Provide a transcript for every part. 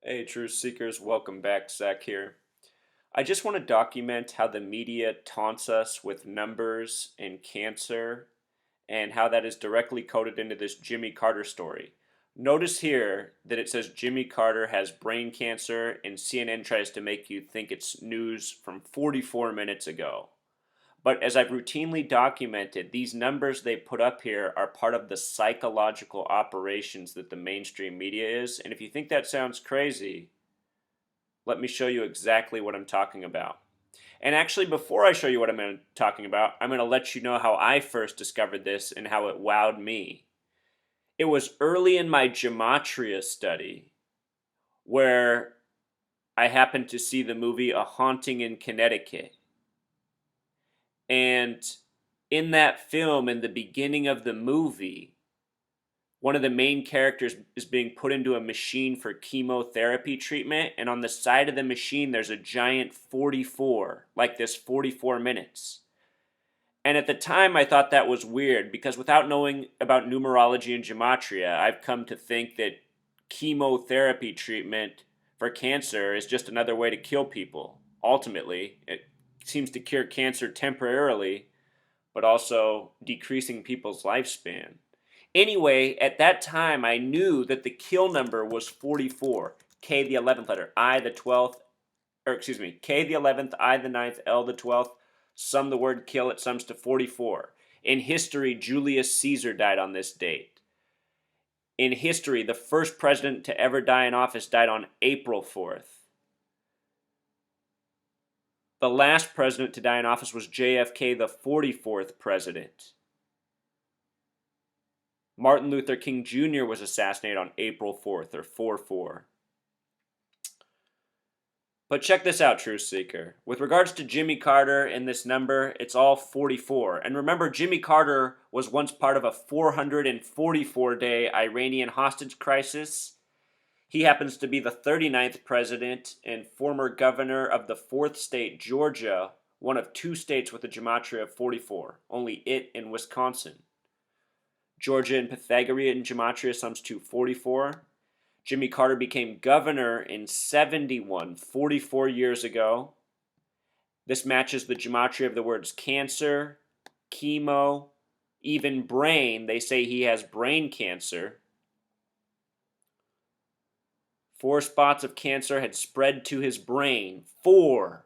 Hey, Truth Seekers, welcome back. Zach here. I just want to document how the media taunts us with numbers and cancer and how that is directly coded into this Jimmy Carter story. Notice here that it says Jimmy Carter has brain cancer, and CNN tries to make you think it's news from 44 minutes ago. But as I've routinely documented, these numbers they put up here are part of the psychological operations that the mainstream media is. And if you think that sounds crazy, let me show you exactly what I'm talking about. And actually, before I show you what I'm talking about, I'm going to let you know how I first discovered this and how it wowed me. It was early in my gematria study where I happened to see the movie A Haunting in Connecticut. And in that film, in the beginning of the movie, one of the main characters is being put into a machine for chemotherapy treatment, and on the side of the machine there's a giant 44, like this 44 minutes. And at the time I thought that was weird because without knowing about numerology and gematria, I've come to think that chemotherapy treatment for cancer is just another way to kill people. Ultimately, it seems to cure cancer temporarily, but also decreasing people's lifespan. Anyway, at that time, I knew that the kill number was 44. K the 11th letter, I the 12th, or excuse me, K the 11th, I the ninth, L the 12th. Sum the word kill, it sums to 44. In history, Julius Caesar died on this date. In history, the first president to ever die in office died on April 4th. The last president to die in office was JFK, the 44th president. Martin Luther King Jr. was assassinated on April 4th, or 4-4. But check this out, Truth Seeker. With regards to Jimmy Carter and this number, it's all 44. And remember, Jimmy Carter was once part of a 444-day Iranian hostage crisis. He happens to be the 39th president and former governor of the fourth state, Georgia, one of two states with a gematria of 44, only it in Wisconsin. Georgia and Pythagorean gematria sums to 44. Jimmy Carter became governor in 71, 44 years ago. This matches the gematria of the words cancer, chemo, even brain. They say he has brain cancer. 4 spots of cancer had spread to his brain. Four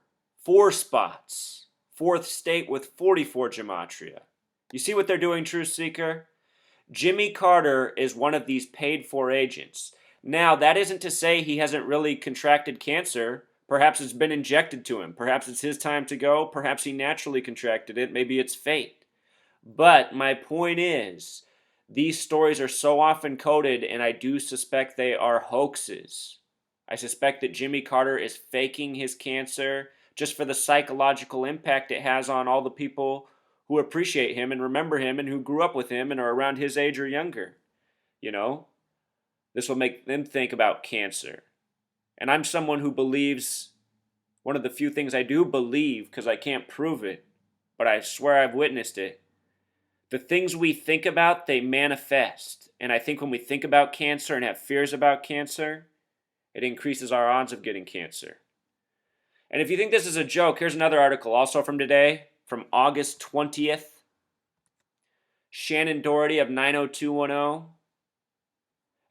spots. Fourth state with 44 gematria. You see what they're doing, Truth Seeker? Jimmy Carter is one of these paid-for agents. Now, that isn't to say he hasn't really contracted cancer. Perhaps it's been injected to him. Perhaps it's his time to go. Perhaps he naturally contracted it. Maybe it's fate. But my point is, these stories are so often coded, and I do suspect they are hoaxes. I suspect that Jimmy Carter is faking his cancer just for the psychological impact it has on all the people who appreciate him and remember him and who grew up with him and are around his age or younger. You know? This will make them think about cancer. And I'm someone who believes, one of the few things I do believe, because I can't prove it, but I swear I've witnessed it. The things we think about, they manifest. And I think when we think about cancer and have fears about cancer, it increases our odds of getting cancer. And if you think this is a joke, here's another article also from today, from August 20th. Shannon Doherty of 90210.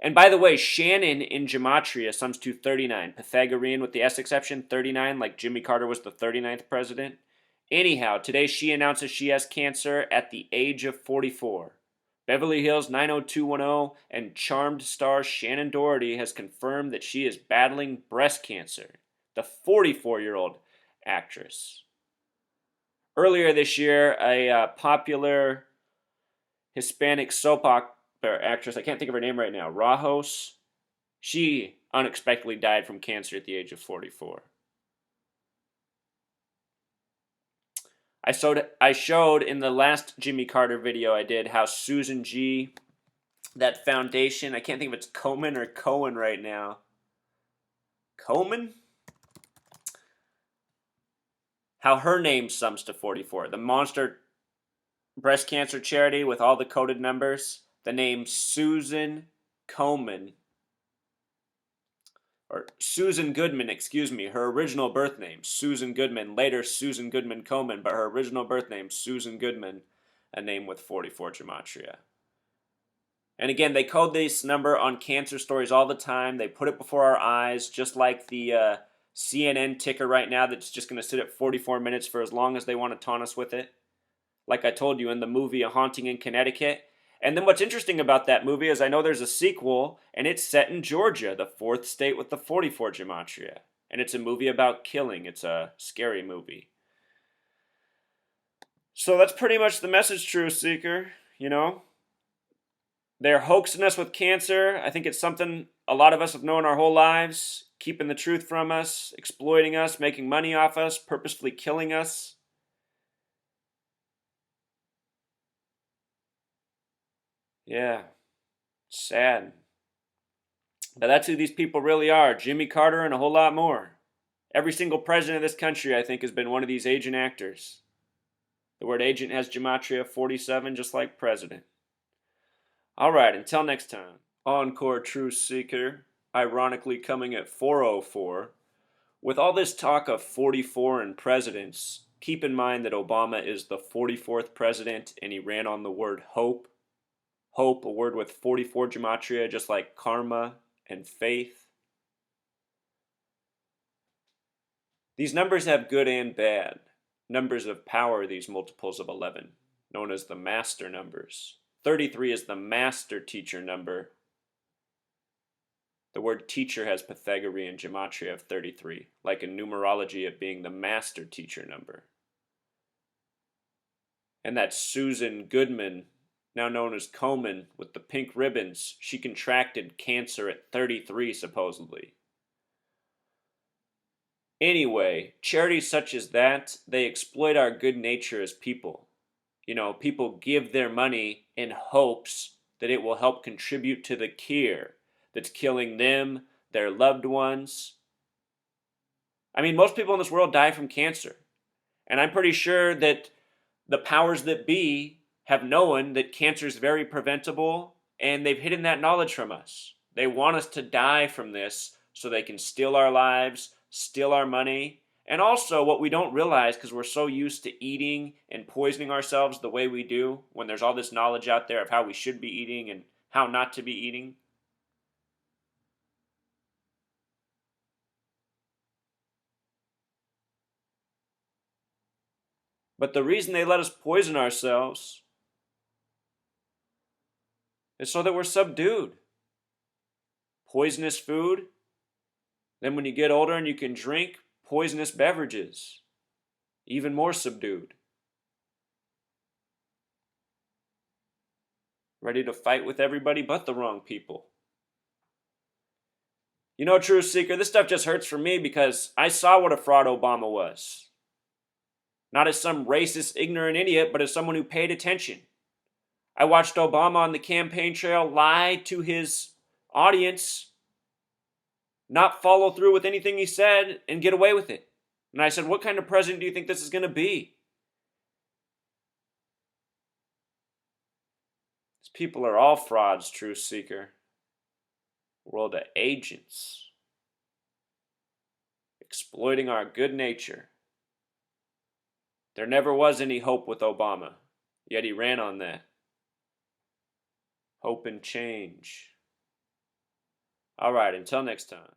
And by the way, Shannon in gematria sums to 39. Pythagorean with the S exception, 39, like Jimmy Carter was the 39th president. Anyhow, today she announces she has cancer at the age of 44. Beverly Hills 90210 and Charmed star Shannon Doherty has confirmed that she is battling breast cancer. The 44-year-old actress. Earlier this year, a popular Hispanic soap opera actress, I can't think of her name right now, Rajos, she unexpectedly died from cancer at the age of 44. I showed in the last Jimmy Carter video I did how Susan G., that foundation, I can't think if it's Komen or Cohen right now. Komen? How her name sums to 44. The monster breast cancer charity with all the coded numbers. The name Susan Komen. or Susan Goodman, excuse me, her original birth name, Susan Goodman, later Susan Goodman Komen, but her original birth name, Susan Goodman, a name with 44 gematria. And again, they code this number on cancer stories all the time. They put it before our eyes, just like the CNN ticker right now that's just going to sit at 44 minutes for as long as they want to taunt us with it. Like I told you in the movie A Haunting in Connecticut. And then what's interesting about that movie is I know there's a sequel, and it's set in Georgia, the fourth state with the 44 gematria. And it's a movie about killing. It's a scary movie. So that's pretty much the message, Truth Seeker, you know? They're hoaxing us with cancer. I think it's something a lot of us have known our whole lives, keeping the truth from us, exploiting us, making money off us, purposefully killing us. Yeah, sad. But that's who these people really are. Jimmy Carter and a whole lot more. Every single president of this country, I think, has been one of these agent actors. The word agent has gematria 47, just like president. All right, until next time. Encore Truth Seeker, ironically coming at 4:04. With all this talk of 44 and presidents, keep in mind that Obama is the 44th president and he ran on the word hope. Hope, a word with 44 gematria, just like karma and faith. These numbers have good and bad. Numbers of power, these multiples of 11, known as the master numbers. 33 is the master teacher number. The word teacher has Pythagorean gematria of 33, like in numerology it being the master teacher number. And that Susan Goodman, now known as Komen, with the pink ribbons, she contracted cancer at 33 supposedly. Anyway, charities such as that, they exploit our good nature as people. You know, people give their money in hopes that it will help contribute to the cure that's killing them, their loved ones. I mean, most people in this world die from cancer. And I'm pretty sure that the powers that be have known that cancer is very preventable, and they've hidden that knowledge from us. They want us to die from this so they can steal our lives, steal our money, and also what we don't realize because we're so used to eating and poisoning ourselves the way we do when there's all this knowledge out there of how we should be eating and how not to be eating. But the reason they let us poison ourselves is so that we're subdued. Poisonous food. Then when you get older and you can drink poisonous beverages, even more subdued. Ready to fight with everybody but the wrong people. You know, Truth Seeker, this stuff just hurts for me because I saw what a fraud Obama was. Not as some racist, ignorant idiot, but as someone who paid attention. I watched Obama on the campaign trail lie to his audience, not follow through with anything he said, and get away with it. And I said, what kind of president do you think this is going to be? These people are all frauds, Truth Seeker. World of agents. Exploiting our good nature. There never was any hope with Obama, yet he ran on that. Hope and change. All right, until next time.